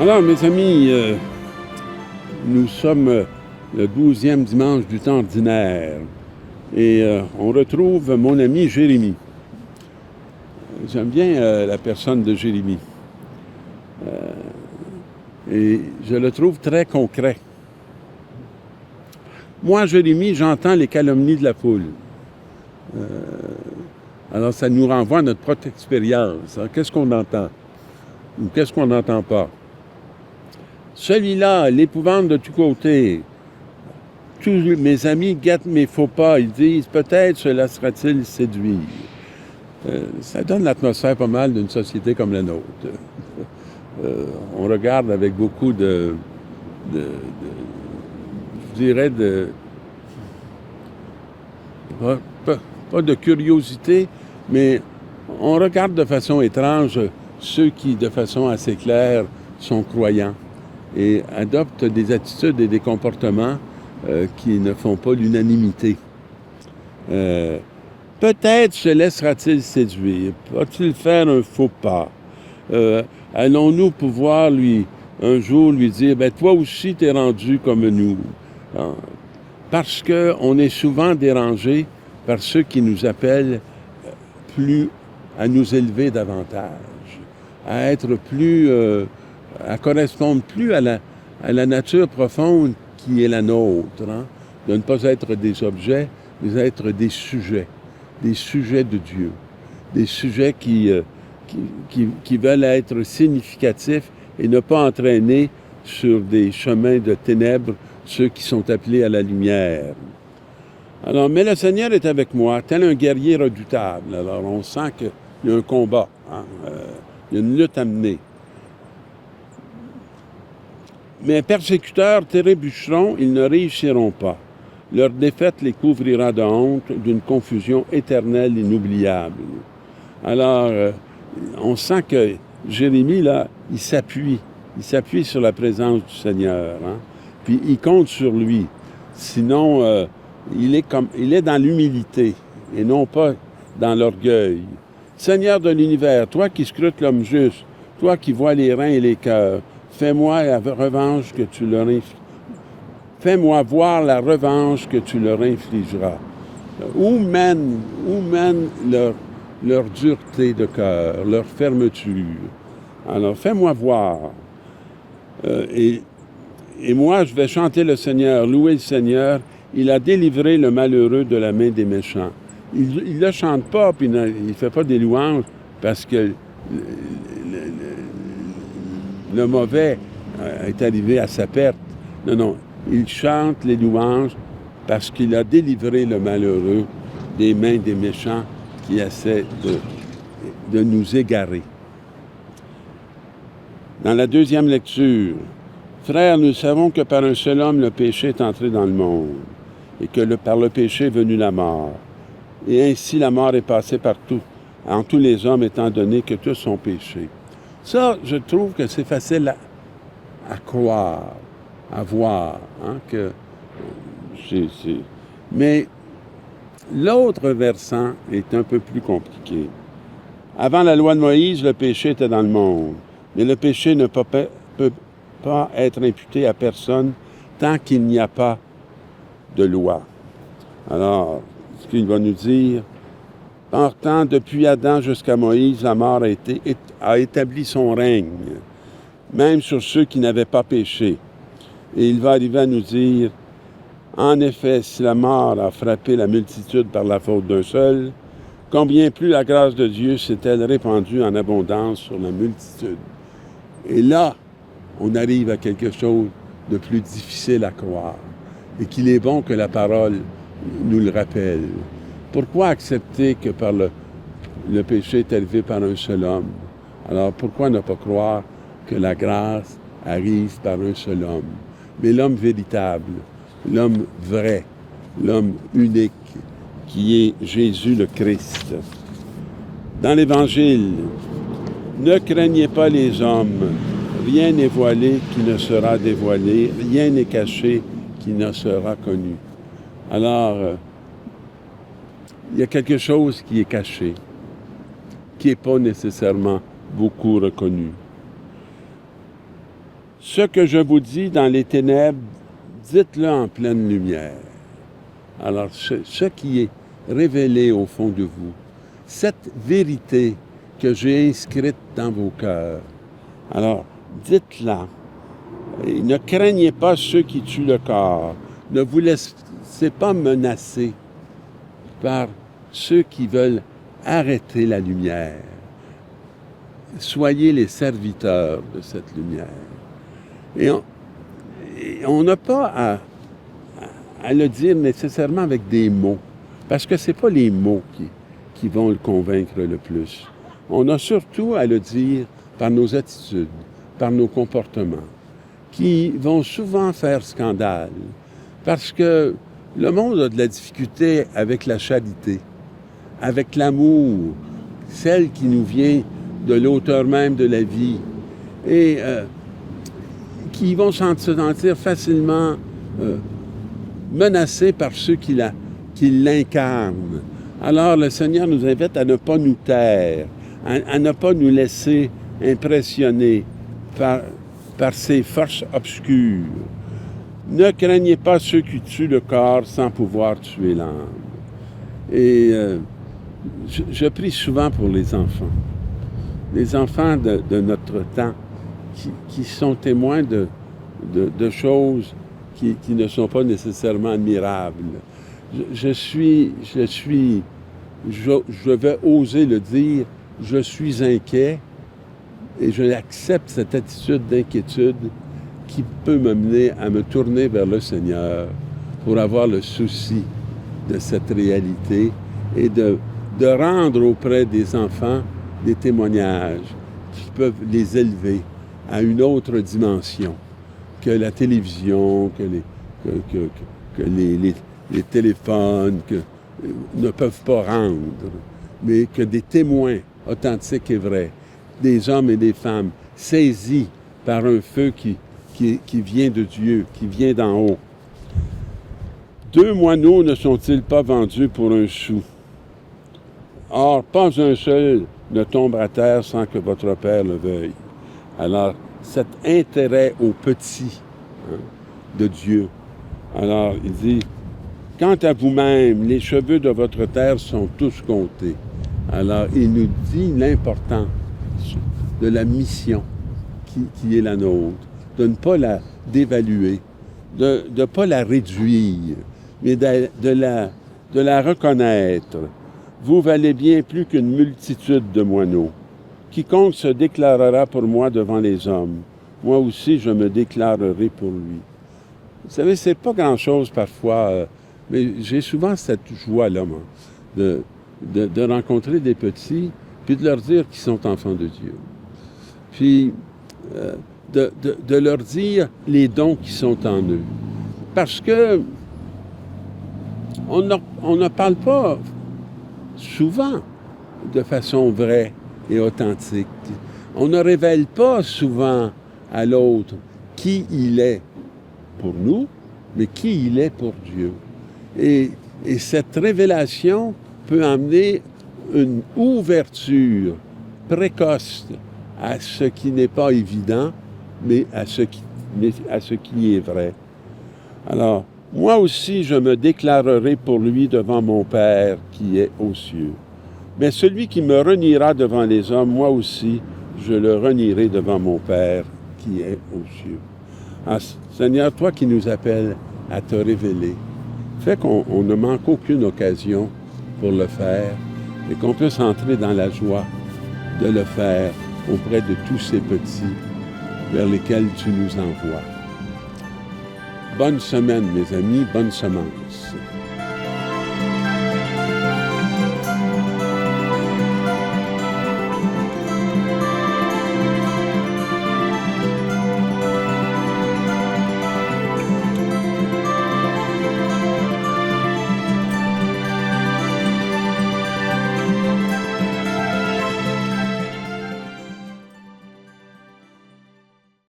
Alors, mes amis, nous sommes le 12e dimanche du temps ordinaire et on retrouve mon ami Jérémie. J'aime bien la personne de Jérémie et je le trouve très concret. Moi, Jérémie, j'entends les calomnies de la foule. Alors, ça nous renvoie à notre propre expérience. Hein? Qu'est-ce qu'on entend ou qu'est-ce qu'on n'entend pas? Celui-là, l'épouvante de tous côtés. Tous mes amis guettent mes faux pas. Ils disent, peut-être se laissera-t-il séduire. Ça donne l'atmosphère pas mal d'une société comme la nôtre. On regarde avec beaucoup je dirais, pas de curiosité, mais on regarde de façon étrange ceux qui, de façon assez claire, sont croyants et adoptent des attitudes et des comportements qui ne font pas l'unanimité. Peut-être se laissera-t-il séduire? Va-t-il faire un faux pas? Allons-nous pouvoir un jour lui dire, ben toi aussi t'es rendu comme nous? Parce qu'on est souvent dérangé par ceux qui nous appellent plus à nous élever davantage, à être plus, à correspondre plus à la nature profonde qui est la nôtre, hein? De ne pas être des objets, mais être des sujets de Dieu, des sujets qui veulent être significatifs et ne pas entraîner sur des chemins de ténèbres ceux qui sont appelés à la lumière. Alors, mais le Seigneur est avec moi, tel un guerrier redoutable. Alors, on sent qu'il y a un combat, hein? Il y a une lutte à mener. Mes persécuteurs trébucheront, ils ne réussiront pas. Leur défaite les couvrira de honte, d'une confusion éternelle, inoubliable. Alors, on sent que Jérémie, là, il s'appuie sur la présence du Seigneur, hein? Puis il compte sur lui. Sinon, il est dans l'humilité et non pas dans l'orgueil. Seigneur de l'univers, toi qui scrutes l'homme juste, toi qui vois les reins et les cœurs, fais-moi la revanche que tu leur Fais-moi voir la revanche que tu leur infligeras. Où mène leur dureté de cœur, leur fermeture? Alors, fais-moi voir. Et moi, je vais chanter le Seigneur, louer le Seigneur. Il a délivré le malheureux de la main des méchants. Il ne le chante pas, puis il ne fait pas des louanges, parce que le mauvais est arrivé à sa perte. Non. Il chante les louanges parce qu'il a délivré le malheureux des mains des méchants qui essaient de nous égarer. Dans la deuxième lecture, frères, nous savons que par un seul homme le péché est entré dans le monde et que par le péché est venue la mort. Et ainsi la mort est passée partout, en tous les hommes, étant donné que tous sont péchés. Ça, je trouve que c'est facile à croire, à voir, hein, que Mais l'autre versant est un peu plus compliqué. Avant la loi de Moïse, le péché était dans le monde, mais le péché ne peut pas être imputé à personne tant qu'il n'y a pas de loi. Alors, ce qu'il va nous dire, pourtant, depuis Adam jusqu'à Moïse, la mort a établi son règne, même sur ceux qui n'avaient pas péché. Et il va arriver à nous dire, en effet, si la mort a frappé la multitude par la faute d'un seul, combien plus la grâce de Dieu s'est-elle répandue en abondance sur la multitude. Et là, on arrive à quelque chose de plus difficile à croire et qu'il est bon que la parole nous le rappelle. Pourquoi accepter que par le péché est élevé par un seul homme? Alors pourquoi ne pas croire que la grâce arrive par un seul homme? Mais l'homme véritable, l'homme vrai, l'homme unique, qui est Jésus le Christ. Dans l'Évangile, ne craignez pas les hommes, rien n'est voilé qui ne sera dévoilé, rien n'est caché qui ne sera connu. Alors, il y a quelque chose qui est caché, qui n'est pas nécessairement beaucoup reconnu. Ce que je vous dis dans les ténèbres, dites-le en pleine lumière. Alors, ce qui est révélé au fond de vous, cette vérité que j'ai inscrite dans vos cœurs, alors, dites-la. Et ne craignez pas ceux qui tuent le corps. Ne vous laissez pas menacer par ceux qui veulent arrêter la lumière. Soyez les serviteurs de cette lumière. Et on n'a pas à le dire nécessairement avec des mots, parce que ce n'est pas les mots qui vont le convaincre le plus. On a surtout à le dire par nos attitudes, par nos comportements, qui vont souvent faire scandale, parce que le monde a de la difficulté avec la charité, avec l'amour, celle qui nous vient de l'auteur même de la vie, et qui vont se sentir facilement menacés par ceux qui l'incarnent. Alors le Seigneur nous invite à ne pas nous taire, à ne pas nous laisser impressionner par ces forces obscures. Ne craignez pas ceux qui tuent le corps sans pouvoir tuer l'âme. Et je prie souvent pour les enfants de notre temps qui sont témoins de choses qui ne sont pas nécessairement admirables. Je vais oser le dire, je suis inquiet et je accepte cette attitude d'inquiétude qui peut m'amener à me tourner vers le Seigneur pour avoir le souci de cette réalité et de rendre auprès des enfants des témoignages qui peuvent les élever à une autre dimension que la télévision, que les téléphones ne peuvent pas rendre, mais que des témoins authentiques et vrais, des hommes et des femmes saisis par un feu qui vient de Dieu, qui vient d'en haut. 2 moineaux ne sont-ils pas vendus pour un sou? Or, pas un seul ne tombe à terre sans que votre Père le veuille. Alors, cet intérêt au petit de Dieu. Alors, il dit, quant à vous-même, les cheveux de votre terre sont tous comptés. Alors, il nous dit l'importance de la mission qui est la nôtre, de ne pas la dévaluer, de ne pas la réduire, mais de la reconnaître. Vous valez bien plus qu'une multitude de moineaux. Quiconque se déclarera pour moi devant les hommes, moi aussi je me déclarerai pour lui. Vous savez, c'est pas grand-chose parfois, mais j'ai souvent cette joie-là, moi, de rencontrer des petits, puis de leur dire qu'ils sont enfants de Dieu. Puis de leur dire les dons qui sont en eux. Parce que on ne parle pas souvent de façon vraie et authentique. On ne révèle pas souvent à l'autre qui il est pour nous, mais qui il est pour Dieu. Et cette révélation peut amener une ouverture précoce à ce qui n'est pas évident, mais à ce qui est vrai. Alors, moi aussi, je me déclarerai pour lui devant mon Père qui est aux cieux. Mais celui qui me reniera devant les hommes, moi aussi, je le renierai devant mon Père qui est aux cieux. Ah, Seigneur, toi qui nous appelles à te révéler, fais qu'on ne manque aucune occasion pour le faire et qu'on puisse entrer dans la joie de le faire auprès de tous ces petits vers lesquels tu nous envoies. Bonne semaine, mes amis, bonne semence.